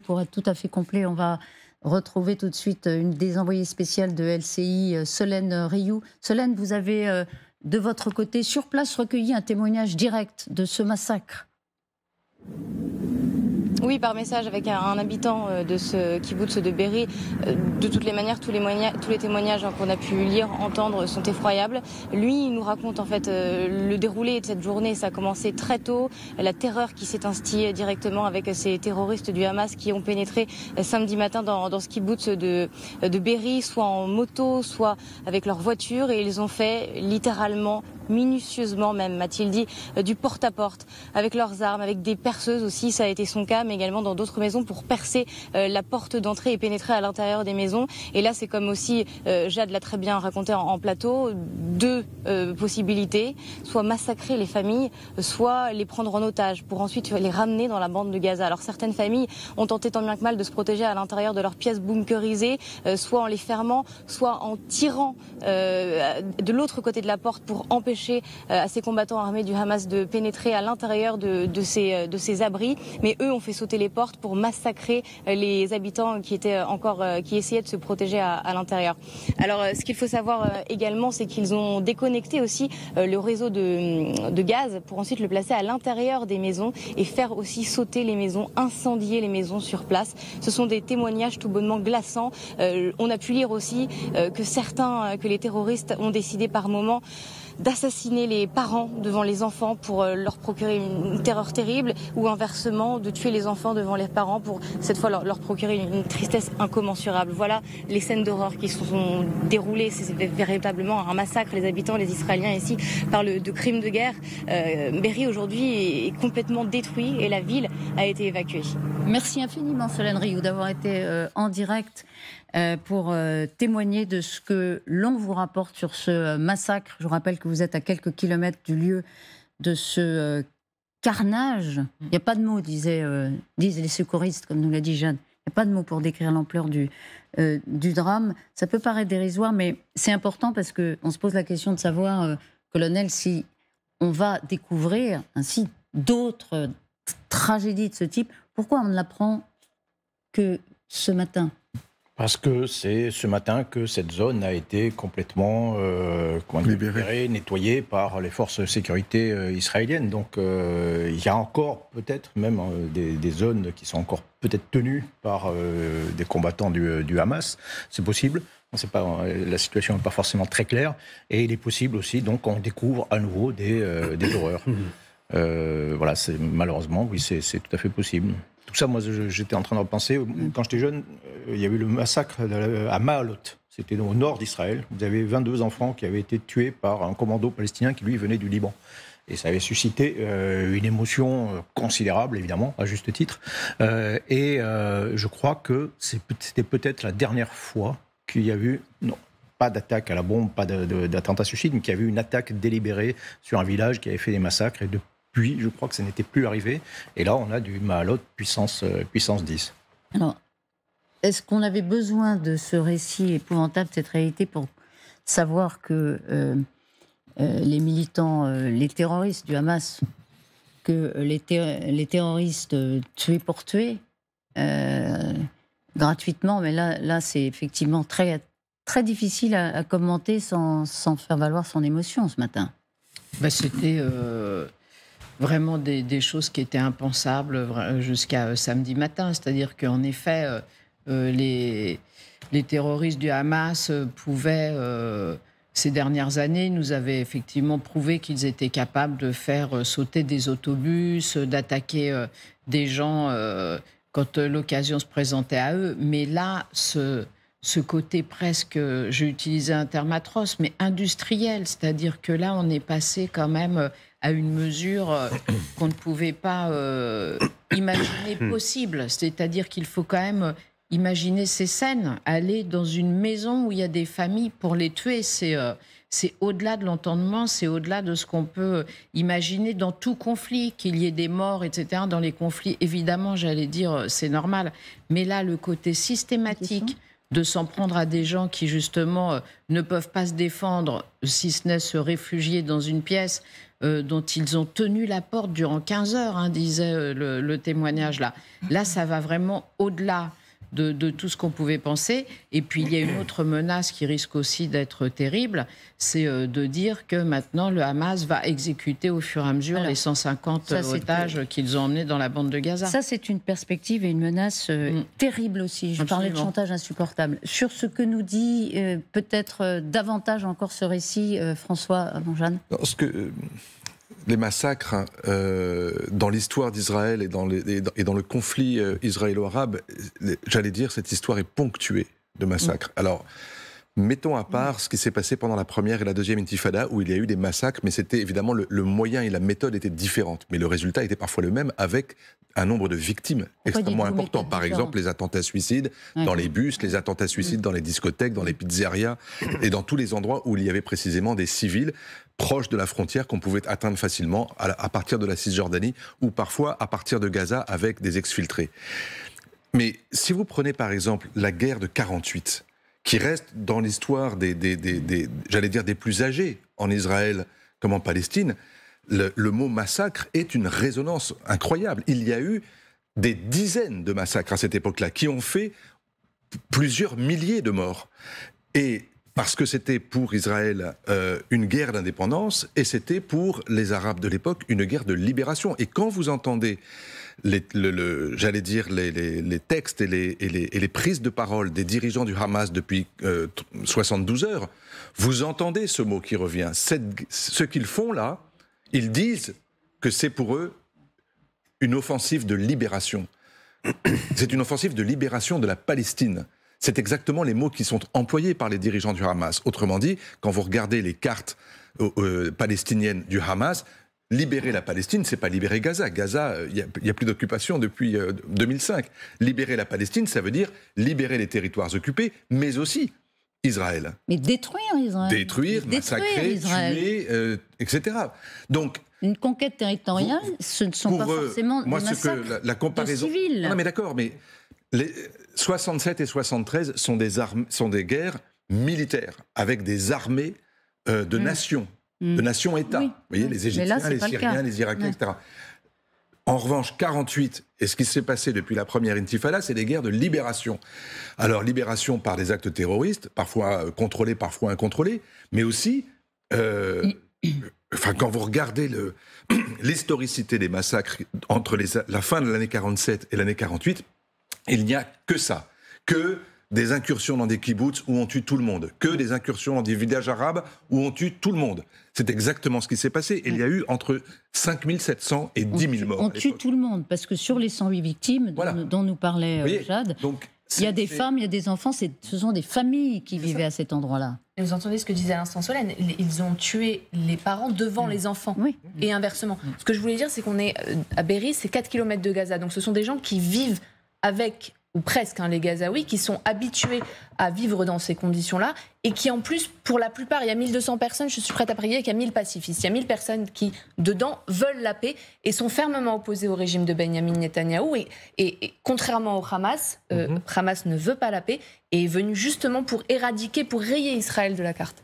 pour être tout à fait complet, on va retrouver tout de suite une des envoyées spéciales de LCI, Solène Rioux. Solène, vous avez de votre côté, sur place, recueilli un témoignage direct de ce massacre. Oui, par message avec un habitant de ce kibboutz de Be'eri. De toutes les manières, tous les témoignages qu'on a pu lire, entendre sont effroyables. Lui, il nous raconte en fait le déroulé de cette journée. Ça a commencé très tôt, la terreur qui s'est instillée directement avec ces terroristes du Hamas qui ont pénétré samedi matin dans ce kibboutz de Be'eri, soit en moto, soit avec leur voiture, et ils ont fait littéralement, minutieusement même, m'a-t-il dit, du porte-à-porte, avec leurs armes, avec des perceuses aussi, ça a été son cas, mais également dans d'autres maisons pour percer la porte d'entrée et pénétrer à l'intérieur des maisons. Et là, c'est comme aussi, Jade l'a très bien raconté en plateau, deux possibilités, soit massacrer les familles, soit les prendre en otage pour ensuite les ramener dans la bande de Gaza. Alors certaines familles ont tenté tant bien que mal de se protéger à l'intérieur de leurs pièces bunkerisées, soit en les fermant, soit en tirant de l'autre côté de la porte pour empêcher à ces combattants armés du Hamas de pénétrer à l'intérieur de ces abris. Mais eux ont fait sauter les portes pour massacrer les habitants qui essayaient de se protéger à l'intérieur. Alors ce qu'il faut savoir également, c'est qu'ils ont déconnecté aussi le réseau de gaz pour ensuite le placer à l'intérieur des maisons et faire aussi sauter les maisons, incendier les maisons sur place. Ce sont des témoignages tout bonnement glaçants. On a pu lire aussi que les terroristes ont décidé par moment d'assassiner les parents devant les enfants pour leur procurer une terreur terrible, ou inversement de tuer les enfants devant les parents pour cette fois leur procurer une tristesse incommensurable. Voilà les scènes d'horreur qui se sont déroulées. C'est véritablement un massacre. Les habitants, les Israéliens ici parlent de crimes de guerre. Be'eri aujourd'hui est complètement détruit et la ville a été évacuée. Merci infiniment Solène Rioux d'avoir été en direct pour témoigner de ce que l'on vous rapporte sur ce massacre. Je vous rappelle que vous êtes à quelques kilomètres du lieu de ce carnage. Il n'y a pas de mots, disent les secouristes, comme nous l'a dit Jeanne. Il n'y a pas de mots pour décrire l'ampleur du drame. Ça peut paraître dérisoire, mais c'est important parce qu'on se pose la question de savoir, colonel, si on va découvrir ainsi d'autres tragédies de ce type. Pourquoi on ne l'apprend que ce matin ? Parce que c'est ce matin que cette zone a été complètement libérée, nettoyée par les forces de sécurité israéliennes. Donc il y a encore peut-être même des zones qui sont encore peut-être tenues par des combattants du Hamas. C'est possible. On sait pas, la situation n'est pas forcément très claire. Et il est possible aussi donc qu'on découvre à nouveau des horreurs. Voilà, malheureusement, oui, c'est tout à fait possible. Tout ça, moi, j'étais en train de repenser. Quand j'étais jeune, il y a eu le massacre à Maalot. C'était au nord d'Israël. Vous avez 22 enfants qui avaient été tués par un commando palestinien qui, lui, venait du Liban. Et ça avait suscité une émotion considérable, évidemment, à juste titre. Et je crois que c'était peut-être la dernière fois qu'il y a eu... Non, pas d'attaque à la bombe, pas d'attentat suicide, mais qu'il y avait eu une attaque délibérée sur un village qui avait fait des massacres. Et depuis, je crois que ça n'était plus arrivé. Et là, on a du Maalot puissance 10. Alors, est-ce qu'on avait besoin de ce récit épouvantable, cette réalité, pour savoir que les militants, les terroristes du Hamas, que les terroristes tués pour tuer, gratuitement, mais là c'est effectivement très, très difficile à commenter sans faire valoir son émotion ce matin. C'était... vraiment des choses qui étaient impensables jusqu'à samedi matin. C'est-à-dire qu'en effet, les terroristes du Hamas pouvaient, ces dernières années, nous avaient effectivement prouvé qu'ils étaient capables de faire sauter des autobus, d'attaquer des gens quand l'occasion se présentait à eux. Mais là, ce côté presque, j'ai utilisé un terme atroce, mais industriel, c'est-à-dire que là, on est passé quand même à une mesure qu'on ne pouvait pas imaginer possible. C'est-à-dire qu'il faut quand même imaginer ces scènes, aller dans une maison où il y a des familles pour les tuer. C'est au-delà de l'entendement, c'est au-delà de ce qu'on peut imaginer dans tout conflit, qu'il y ait des morts, etc. Dans les conflits, évidemment, j'allais dire, c'est normal. Mais là, le côté systématique de s'en prendre à des gens qui, justement, ne peuvent pas se défendre, si ce n'est se réfugier dans une pièce, dont ils ont tenu la porte durant 15 heures, hein, disait le témoignage là. Là, ça va vraiment au-delà de tout ce qu'on pouvait penser. Et puis, il y a une autre menace qui risque aussi d'être terrible, c'est de dire que maintenant, le Hamas va exécuter au fur et à mesure les 150 otages qu'ils ont emmenés dans la bande de Gaza. Ça, c'est une perspective et une menace terrible aussi. Je parlais de chantage insupportable. Sur ce que nous dit peut-être davantage encore ce récit, François Jeanne. Les massacres dans l'histoire d'Israël et dans le conflit israélo-arabe, j'allais dire, cette histoire est ponctuée de massacres. Alors, mettons à part ce qui s'est passé pendant la première et la deuxième intifada, où il y a eu des massacres, mais c'était évidemment le moyen et la méthode étaient différentes. Mais le résultat était parfois le même, avec un nombre de victimes extrêmement important. Par exemple, les attentats suicides dans les bus, les attentats suicides dans les discothèques, dans les pizzerias, et dans tous les endroits où il y avait précisément des civils proches de la frontière qu'on pouvait atteindre facilement à partir de la Cisjordanie, ou parfois à partir de Gaza avec des exfiltrés. Mais si vous prenez par exemple la guerre de 48, qui reste dans l'histoire j'allais dire, des plus âgés en Israël comme en Palestine, le mot massacre est une résonance incroyable. Il y a eu des dizaines de massacres à cette époque-là qui ont fait plusieurs milliers de morts. Et parce que c'était pour Israël une guerre d'indépendance et c'était pour les Arabes de l'époque une guerre de libération. Et quand vous entendez j'allais dire les textes et les prises de parole des dirigeants du Hamas depuis 72 heures, vous entendez ce mot qui revient. Ce qu'ils font là, ils disent que c'est pour eux une offensive de libération. C'est une offensive de libération de la Palestine. C'est exactement les mots qui sont employés par les dirigeants du Hamas. Autrement dit, quand vous regardez les cartes palestiniennes du Hamas, libérer la Palestine, c'est pas libérer Gaza. Gaza, il y a plus d'occupation depuis 2005. Libérer la Palestine, ça veut dire libérer les territoires occupés, mais aussi Israël. Mais détruire Israël. Détruire, massacrer, Israël. Tuer, etc. Donc, une conquête territoriale, ce ne sont pas forcément des massacres la comparaison, de civils. Non mais d'accord, mais les 67 et 73 sont des guerres militaires, avec des armées de nations. De nations-États. Oui. Vous voyez, les Égyptiens, les Syriens, les Irakiens, etc. En revanche, 48, et ce qui s'est passé depuis la première intifada, c'est des guerres de libération. Alors, libération par des actes terroristes, parfois contrôlés, parfois incontrôlés, mais aussi, quand vous regardez l'historicité des massacres entre la fin de l'année 47 et l'année 48, il n'y a que ça, que des incursions dans des kibboutz où on tue tout le monde, que des incursions dans des villages arabes où on tue tout le monde. C'est exactement ce qui s'est passé. Et il y a eu entre 5 700 et 10 000 morts. On tue tout le monde, parce que sur les 108 victimes dont nous parlait Jade, il y a des femmes, il y a des enfants, ce sont des familles qui vivaient à cet endroit-là. Et vous entendez ce que disait à l'instant Solène, ils ont tué les parents devant les enfants, et inversement. Ce que je voulais dire, c'est qu'on est à Be'eri, c'est 4 km de Gaza, donc ce sont des gens qui vivent avec, ou presque, les Gazaouis, qui sont habitués à vivre dans ces conditions-là, et qui en plus, pour la plupart, il y a 1200 personnes, je suis prête à parier qu'il y a 1000 pacifistes. Il y a 1000 personnes qui, dedans, veulent la paix et sont fermement opposées au régime de Benyamin Netanyahou. Et contrairement au Hamas, Hamas ne veut pas la paix et est venu justement pour éradiquer, pour rayer Israël de la carte.